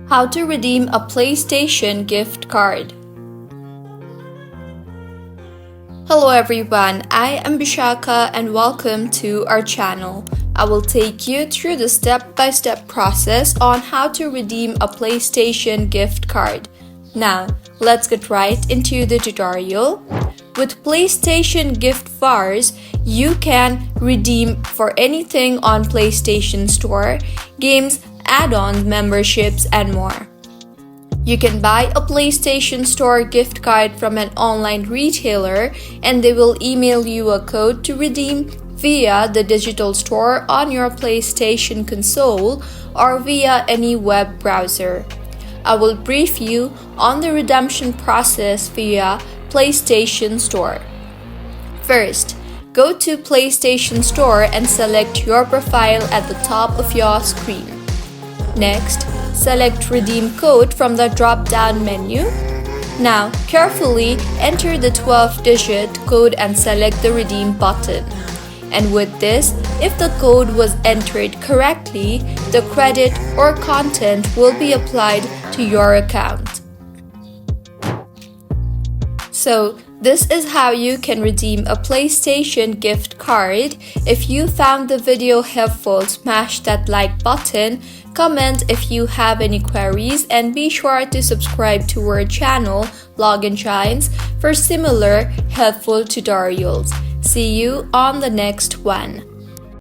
How to redeem a PlayStation gift card. Hello everyone, I am Bishaka and welcome to our channel. I will take you through the step-by-step process on how to redeem a PlayStation gift card. Now, let's get right into the tutorial. With PlayStation gift vouchers, you can redeem for anything on PlayStation Store, games, add-ons, memberships, and more. You can buy a PlayStation Store gift card from an online retailer and they will email you a code to redeem via the digital store on your PlayStation console or via any web browser. I will brief you on the redemption process via PlayStation Store. First, go to PlayStation Store and select your profile at the top of your screen. Next, select Redeem Code from the drop-down menu. Now, carefully enter the 12-digit code and select the Redeem button. And with this, if the code was entered correctly, the credit or content will be applied to your account. So, this is how you can redeem a PlayStation gift card. If you found the video helpful, smash that like button, comment if you have any queries, and be sure to subscribe to our channel, Login Shines, for similar helpful tutorials. See you on the next one.